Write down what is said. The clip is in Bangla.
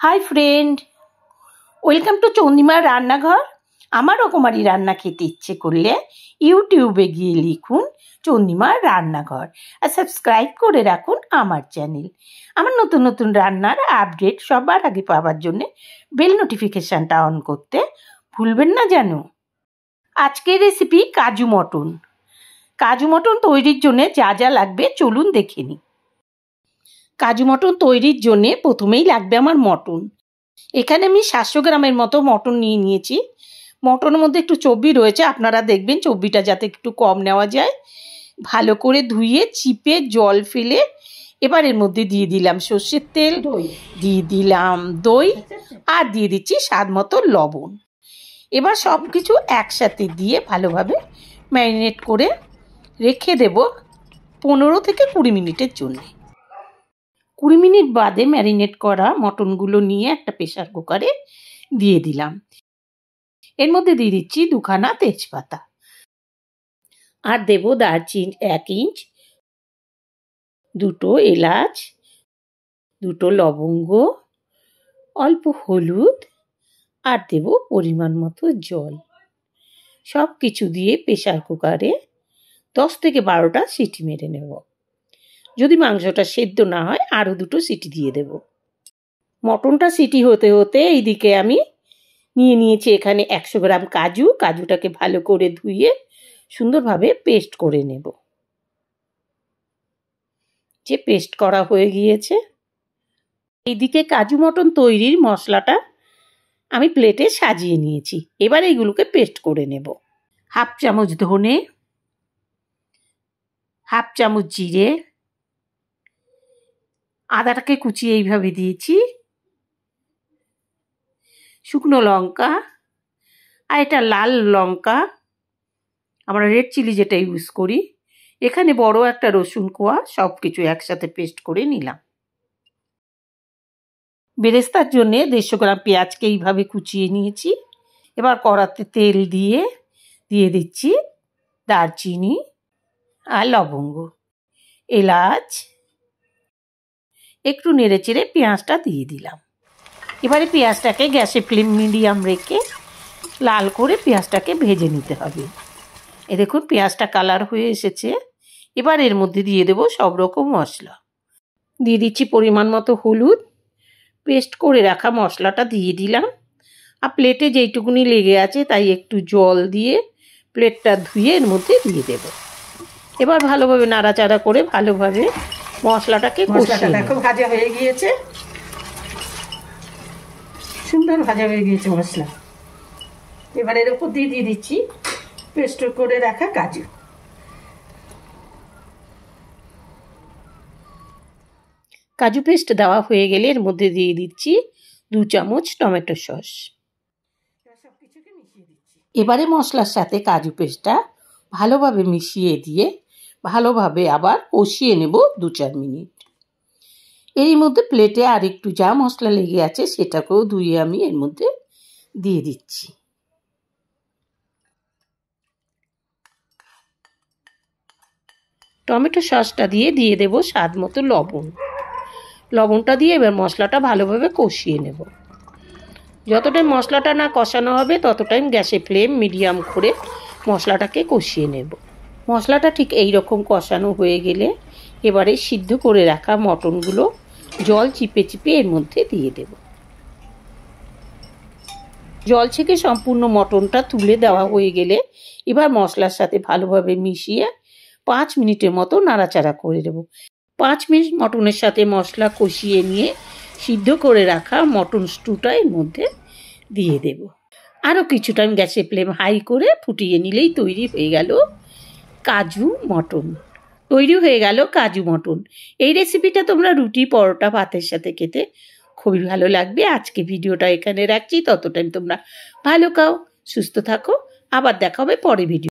হাই ফ্রেন্ড, ওয়েলকাম টু চন্দ্রিমার রান্নাঘর। আমার রকমারি রান্না খেতে ইচ্ছে করলে ইউটিউবে গিয়ে লিখুন চন্দ্রিমার রান্নাঘর আর সাবস্ক্রাইব করে রাখুন আমার চ্যানেল। আমার নতুন নতুন রান্নার আপডেট সবার আগে পাওয়ার জন্যে বেল নোটিফিকেশানটা অন করতে ভুলবেন না যেন। আজকের রেসিপি কাজু মটন। কাজু মটন তৈরির জন্যে যা যা লাগবে চলুন দেখে নিই। কাজু মটন তৈরির জন্যে প্রথমেই লাগবে আমার মটন। এখানে আমি 700 গ্রামের মতো মটন নিয়ে নিয়েছি। মটনের মধ্যে একটু চর্বি রয়েছে, আপনারা দেখবেন চর্বিটা যাতে একটু কম নেওয়া যায়। ভালো করে ধুয়ে চিপে জল ফেলে এবার এর মধ্যে দিয়ে দিলাম সর্ষের তেল, দিয়ে দিলাম দই আর দিয়ে দিচ্ছি স্বাদ মতো লবণ। এবার সব কিছু একসাথে দিয়ে ভালোভাবে ম্যারিনেট করে রেখে দেব 15 থেকে 20 মিনিটের জন্য। 20 মিনিট বাদে ম্যারিনেট করা মটনগুলো নিয়ে একটা প্রেসার কুকারে দিয়ে দিলাম। এর মধ্যে দিয়ে দিচ্ছি 2খানা তেজপাতা আর দেব দারচিনি 1 ইঞ্চ, 2টো এলাচ, 2টো লবঙ্গ, অল্প হলুদ আর দেব পরিমাণ মতো জল। সব কিছু দিয়ে প্রেসার কুকারে 10 থেকে 12টা সিটি মেরে নেব। যদি মাংসটা সেদ্ধ না হয় আরও 2টো সিটি দিয়ে দেব। মটনটা সিটি হতে হতে এইদিকে আমি নিয়ে নিয়েছি এখানে 100 গ্রাম কাজু। কাজুটাকে ভালো করে ধুয়ে সুন্দরভাবে পেস্ট করে নেব। যে পেস্ট করা হয়ে গিয়েছে, এইদিকে কাজু মটন তৈরির মশলাটা আমি প্লেটে সাজিয়ে নিয়েছি। এবার এইগুলোকে পেস্ট করে নেব। 1/2 চামচ ধনে, 1/2 চামচ জিরে, আদাটাকে কুচিয়ে এইভাবে দিয়েছি, শুকনো লঙ্কা আর এটা লাল লঙ্কা, আমরা রেড চিলি যেটা ইউজ করি। এখানে বড় একটা রসুন কোয়া, সব কিছু একসাথে পেস্ট করে নিলাম। বেরেস্তার জন্যে 150 গ্রাম পেঁয়াজকে এইভাবে কুচিয়ে নিয়েছি। এবার কড়াতে তেল দিয়ে দিচ্ছি দারচিনি আর লবঙ্গ, এলাচ, একটু নেড়ে চেড়ে পেঁয়াজটা দিয়ে দিলাম। এবারে পেঁয়াজটাকে গ্যাসে ফ্লেম মিডিয়াম রেখে লাল করে পেঁয়াজটাকে ভেজে নিতে হবে। এ দেখুন পেঁয়াজটা কালার হয়ে এসেছে। এবার এর মধ্যে দিয়ে দেব সব রকম মশলা। দিয়ে দিচ্ছি পরিমাণ মতো হলুদ, পেস্ট করে রাখা মশলাটা দিয়ে দিলাম। আর প্লেটে যেইটুকুনি লেগে আছে তাই একটু জল দিয়ে প্লেটটা ধুয়ে এর মধ্যে দিয়ে দেব। এবার ভালোভাবে নাড়াচাড়া করে ভালোভাবে মশলাটাকে কষিয়ে নেব। দেখো ভাজা হয়ে গিয়েছে, সুন্দর ভাজা হয়ে গিয়েছে মশলা। এবার এর উপর দিয়ে দিচ্ছি পেস্ট করে রাখা কাজু। কাজু পেস্ট দেওয়া হয়ে গেলে এর মধ্যে দিয়ে দিচ্ছি 2 চামচ টমেটো সস। এবারে মশলার সাথে কাজু পেস্টটা ভালোভাবে মিশিয়ে দিয়ে ভালোভাবে আবার কষিয়ে নেব 2-4 মিনিট। এর মধ্যে প্লেটে আর একটু যা মশলা লেগে আছে সেটাকেও ধুয়ে আমি এর মধ্যে দিয়ে দিচ্ছি। টমেটো সসটা দিয়ে দেব স্বাদ মতো লবণ। লবণটা দিয়ে এবার মশলাটা ভালোভাবে কষিয়ে নেব। যতটাই মশলাটা না কষানো হবে ততটাই গ্যাসে ফ্লেম মিডিয়াম করে মশলাটাকে কষিয়ে নেব। মশলাটা ঠিক এই রকম কষানো হয়ে গেলে এবারে সিদ্ধ করে রাখা মটনগুলো জল চিপে চিপে এর মধ্যে দিয়ে দেব। জল ছেঁকে সম্পূর্ণ মটনটা তুলে দেওয়া হয়ে গেলে এবার মশলার সাথে ভালোভাবে মিশিয়ে 5 মিনিটের মতো নাড়াচাড়া করে দেব। 5 মিনিট মটনের সাথে মশলা কষিয়ে নিয়ে সিদ্ধ করে রাখা মটন স্টুটা এর মধ্যে দিয়ে দেব। আরও কিছু টাইম গ্যাসে ফ্লেম হাই করে ফুটিয়ে নিলেই তৈরি হয়ে গেল কাজু মটন। তৈরি হয়ে গেল কাজু মটন। এই রেসিপিটা তোমরা রুটি, পরোটা, ভাতের সাথে খেতে খুবই ভালো লাগবে। আজকে ভিডিওটা এখানে রাখছি। তত টাইম তোমরা ভালো খাও, সুস্থ থাকো। আবার দেখা হবে পরে ভিডিও।